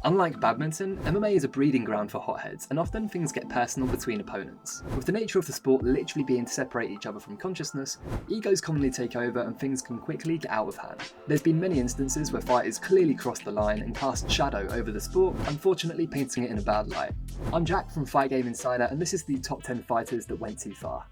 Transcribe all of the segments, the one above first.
Unlike badminton, MMA is a breeding ground for hotheads, and often things get personal between opponents. With the nature of the sport literally being to separate each other from consciousness, egos commonly take over and things can quickly get out of hand. There's been many instances where fighters clearly cross the line and cast shadow over the sport, unfortunately painting it in a bad light. I'm Jack from Fight Game Insider, and this is the top 10 fighters that went too far.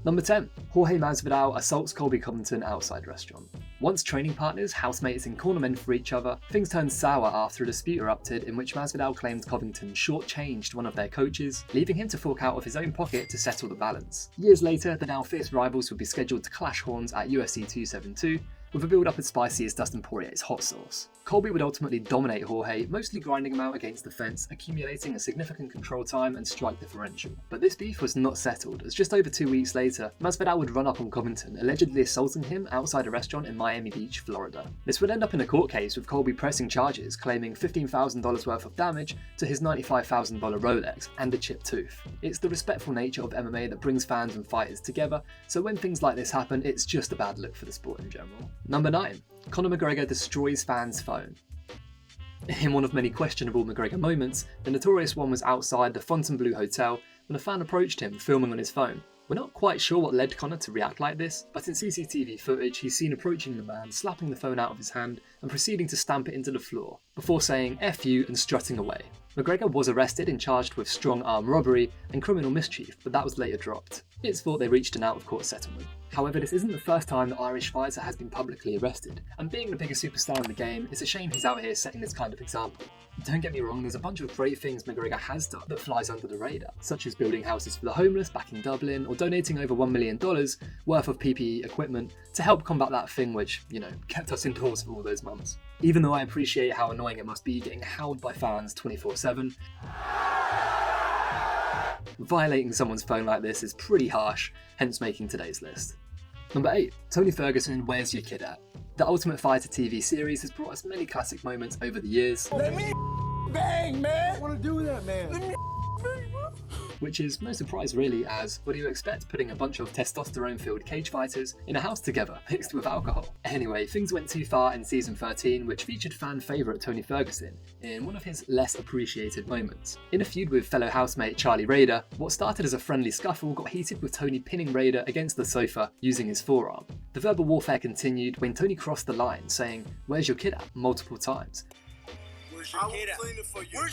Number 10. Jorge Masvidal assaults Colby Covington outside restaurant. Once training partners, housemates and cornermen for each other, things turned sour after a dispute erupted in which Masvidal claimed Covington shortchanged one of their coaches, leaving him to fork out of his own pocket to settle the balance. Years later, the now fierce rivals would be scheduled to clash horns at UFC 272, with a build-up as spicy as Dustin Poirier's hot sauce. Colby would ultimately dominate Jorge, mostly grinding him out against the fence, accumulating a significant control time and strike differential. But this beef was not settled, as just over 2 weeks later, Masvidal would run up on Covington, allegedly assaulting him outside a restaurant in Miami Beach, Florida. This would end up in a court case with Colby pressing charges, claiming $15,000 worth of damage to his $95,000 Rolex and a chipped tooth. It's the respectful nature of MMA that brings fans and fighters together, so when things like this happen, it's just a bad look for the sport in general. Number 9. Conor McGregor destroys fans' phone. In one of many questionable McGregor moments, the notorious one was outside the Fontainebleau Hotel when a fan approached him filming on his phone. We're not quite sure what led Conor to react like this, but in CCTV footage he's seen approaching the man, slapping the phone out of his hand and proceeding to stamp it into the floor, before saying "F you" and strutting away. McGregor was arrested and charged with strong arm robbery and criminal mischief, but that was later dropped. It's thought they reached an out-of-court settlement. However, this isn't the first time the Irish fighter has been publicly arrested, and being the biggest superstar in the game, it's a shame he's out here setting this kind of example. Don't get me wrong, there's a bunch of great things McGregor has done that flies under the radar, such as building houses for the homeless back in Dublin, or donating over $1 million worth of PPE equipment to help combat that thing which, kept us indoors for all those months. Even though I appreciate how annoying it must be getting howled by fans 24/7, violating someone's phone like this is pretty harsh, hence making today's list. Number 8. Tony Ferguson, Where's Your Kid At? The Ultimate Fighter TV series has brought us many classic moments over the years. Let me bang, man! I wanna do that, man. Let me bang, bro. Which is no surprise really, as what do you expect putting a bunch of testosterone-filled cage fighters in a house together, mixed with alcohol? Anyway, things went too far in season 13, which featured fan favourite Tony Ferguson in one of his less appreciated moments. In a feud with fellow housemate Charlie Raider, what started as a friendly scuffle got heated with Tony pinning Raider against the sofa using his forearm. The verbal warfare continued when Tony crossed the line, saying "Where's your kid at?" multiple times. Where's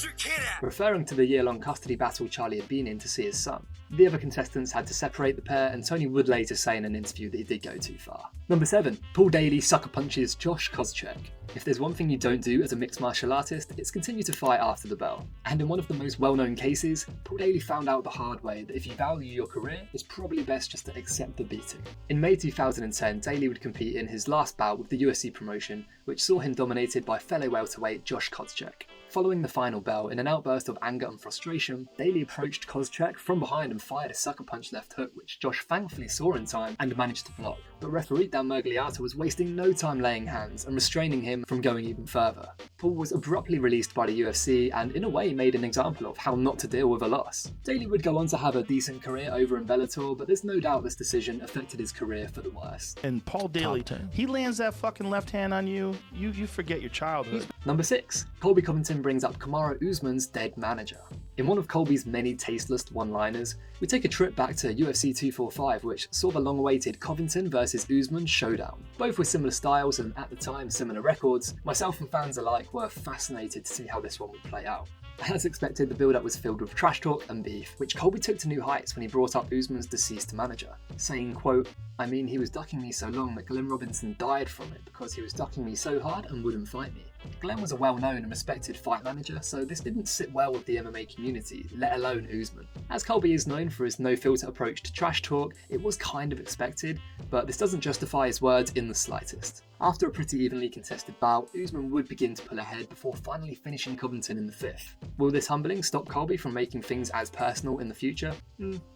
your kid at? Referring to the year-long custody battle Charlie had been in to see his son. The other contestants had to separate the pair, and Tony would later say in an interview that he did go too far. Number 7. Paul Daley sucker punches Josh Koscheck. If there's one thing you don't do as a mixed martial artist, it's continue to fight after the bell. And in one of the most well-known cases, Paul Daley found out the hard way that if you value your career, it's probably best just to accept the beating. In May 2010, Daley would compete in his last bout with the UFC promotion, which saw him dominated by fellow welterweight Josh Koscheck. Following the final bell, in an outburst of anger and frustration, Daley approached Koscheck from behind and fired a sucker punch left hook, which Josh thankfully saw in time and managed to block. But referee Dan Mergliata was wasting no time laying hands and restraining him from going even further. Paul was abruptly released by the UFC and in a way made an example of how not to deal with a loss. Daley would go on to have a decent career over in Bellator, but there's no doubt this decision affected his career for the worse. And Paul Daley, he lands that fucking left hand on you, you forget your childhood. Number 6. Colby Covington brings up Kamaru Usman's dead manager. In one of Colby's many tasteless one-liners, we take a trip back to UFC 245, which saw the long-awaited Covington vs Usman showdown. Both with similar styles and, at the time, similar records, myself and fans alike were fascinated to see how this one would play out. As expected, the build-up was filled with trash talk and beef, which Colby took to new heights when he brought up Usman's deceased manager, saying, quote, "I mean, he was ducking me so long that Glenn Robinson died from it because he was ducking me so hard and wouldn't fight me." Glenn was a well-known and respected fight manager, so this didn't sit well with the MMA community, let alone Usman. As Colby is known for his no-filter approach to trash talk, it was kind of expected, but this doesn't justify his words in the slightest. After a pretty evenly contested bout, Usman would begin to pull ahead before finally finishing Covington in the 5th. Will this humbling stop Colby from making things as personal in the future?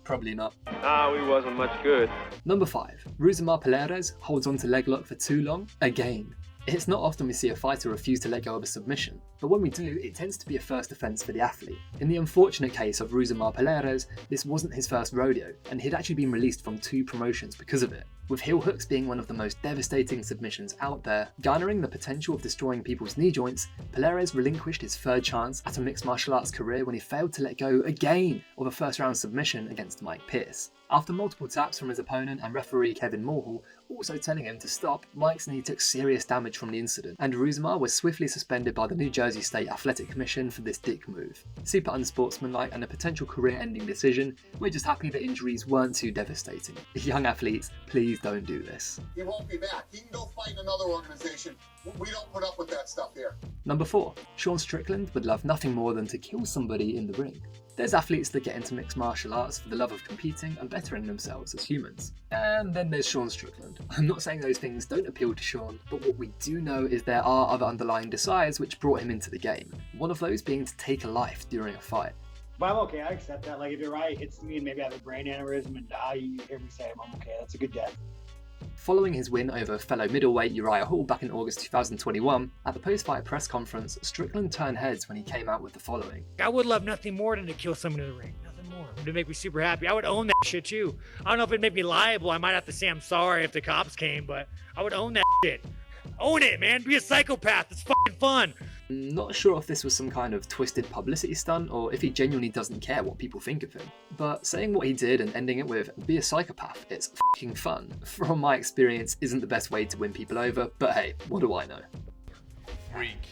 Probably not. We wasn't much good. Number 5. Rousimar Palhares holds on to leg lock for too long, again. It's not often we see a fighter refuse to let go of a submission. But when we do, it tends to be a first offence for the athlete. In the unfortunate case of Rousimar Palhares, this wasn't his first rodeo, and he'd actually been released from 2 promotions because of it. With heel hooks being one of the most devastating submissions out there, garnering the potential of destroying people's knee joints, Palhares relinquished his 3rd chance at a mixed martial arts career when he failed to let go again of a first round submission against Mike Pierce. After multiple taps from his opponent and referee Kevin Morhall also telling him to stop, Mike's knee took serious damage from the incident, and Rousimar was swiftly suspended by the New Jersey State Athletic Commission for this dick move. Super unsportsmanlike and a potential career-ending decision, we're just happy the injuries weren't too devastating. Young athletes, please don't do this. He won't be back. He can go fight in another organization. We don't put up with that stuff here. Number 4. Sean Strickland would love nothing more than to kill somebody in the ring. There's athletes that get into mixed martial arts for the love of competing and bettering themselves as humans. And then there's Sean Strickland. I'm not saying those things don't appeal to Sean, but what we do know is there are other underlying desires which brought him into the game. One of those being to take a life during a fight. But I'm okay, I accept that. Like, if you're right, it hits me and maybe I have a brain aneurysm and die, you hear me say I'm okay, that's a good death. Following his win over fellow middleweight Uriah Hall back in August 2021, at the post-fight press conference, Strickland turned heads when he came out with the following. I would love nothing more than to kill someone in the ring. Nothing more. It would make me super happy. I would own that shit too. I don't know if it'd make me liable. I might have to say I'm sorry if the cops came, but I would own that shit. Own it, man. Be a psychopath. It's fucking fun. Not sure if this was some kind of twisted publicity stunt or if he genuinely doesn't care what people think of him. But saying what he did and ending it with, be a psychopath, it's fucking fun, from my experience isn't the best way to win people over, but hey, what do I know? Freak.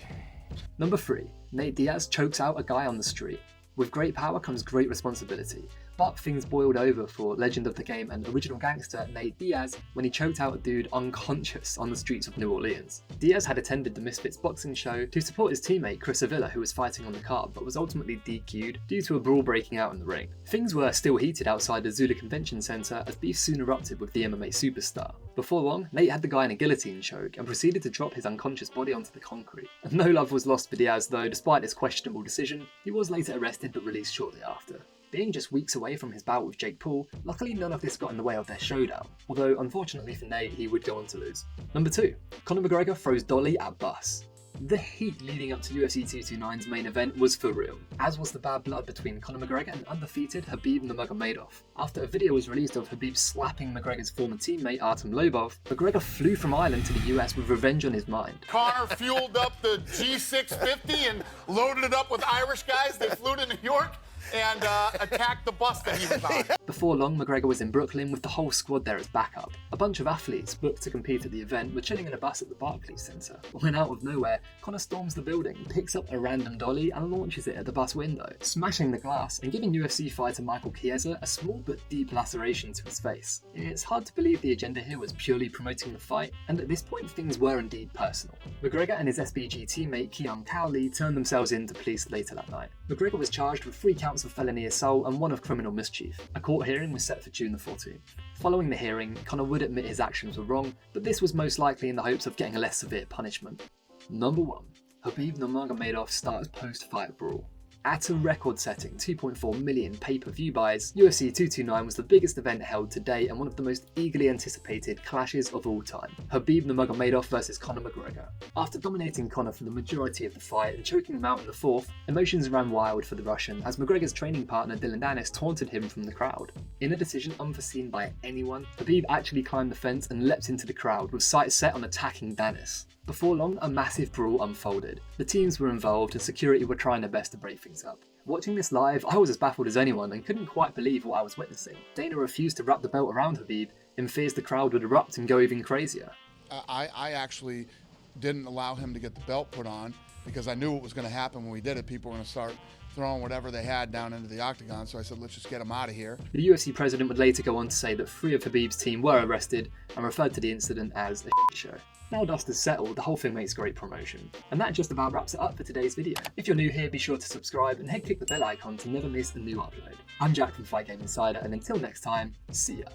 Number 3. Nate Diaz chokes out a guy on the street. With great power comes great responsibility. But things boiled over for legend of the game and original gangster Nate Diaz when he choked out a dude unconscious on the streets of New Orleans. Diaz had attended the Misfits boxing show to support his teammate Chris Avila, who was fighting on the card but was ultimately DQ'd due to a brawl breaking out in the ring. Things were still heated outside the Zula Convention Center as beef soon erupted with the MMA superstar. Before long, Nate had the guy in a guillotine choke and proceeded to drop his unconscious body onto the concrete. No love was lost for Diaz though, despite this questionable decision. He was later arrested but released shortly after. Being just weeks away from his bout with Jake Paul, luckily none of this got in the way of their showdown, although unfortunately for Nate, he would go on to lose. Number 2. Conor McGregor throws Daley at Bus. The heat leading up to UFC 229's main event was for real, as was the bad blood between Conor McGregor and undefeated Khabib Nurmagomedov. After a video was released of Khabib slapping McGregor's former teammate Artem Lobov, McGregor flew from Ireland to the US with revenge on his mind. Connor fueled up the G650 and loaded it up with Irish guys. They flew to New York and attacked the bus that he was on. Before long, McGregor was in Brooklyn with the whole squad there as backup. A bunch of athletes booked to compete at the event were chilling in a bus at the Barclays Center. When out of nowhere, Conor storms the building, picks up a random dolly and launches it at the bus window, smashing the glass and giving UFC fighter Michael Chiesa a small but deep laceration to his face. It's hard to believe the agenda here was purely promoting the fight, and at this point things were indeed personal. McGregor and his SBG teammate Keon Cowley turned themselves in to police later that night. McGregor was charged with 3 counts of felony assault and 1 of criminal mischief. A court hearing was set for June the 14th. Following the hearing, Conor would admit his actions were wrong, but this was most likely in the hopes of getting a less severe punishment. Number 1. Khabib Nurmagomedov starts post-fight brawl. At a record-setting 2.4 million pay-per-view buys, UFC 229 was the biggest event held to date and one of the most eagerly anticipated clashes of all time. Khabib Nurmagomedov versus Conor McGregor. After dominating Conor for the majority of the fight and choking him out in the 4th, emotions ran wild for the Russian as McGregor's training partner Dylan Dennis taunted him from the crowd. In a decision unforeseen by anyone, Khabib actually climbed the fence and leapt into the crowd with sights set on attacking Dennis. Before long, a massive brawl unfolded. The teams were involved and security were trying their best to break things up. Watching this live, I was as baffled as anyone and couldn't quite believe what I was witnessing. Dana refused to wrap the belt around Khabib in fears the crowd would erupt and go even crazier. I actually didn't allow him to get the belt put on because I knew what was going to happen when we did it. People were going to start throwing whatever they had down into the octagon, so I said, let's just get him out of here. The UFC president would later go on to say that 3 of Khabib's team were arrested and referred to the incident as a shit show. Now dust is settled, the whole thing makes great promotion. And that just about wraps it up for today's video. If you're new here, be sure to subscribe and click the bell icon to never miss a new upload. I'm Jack from Fight Game Insider, and until next time, see ya.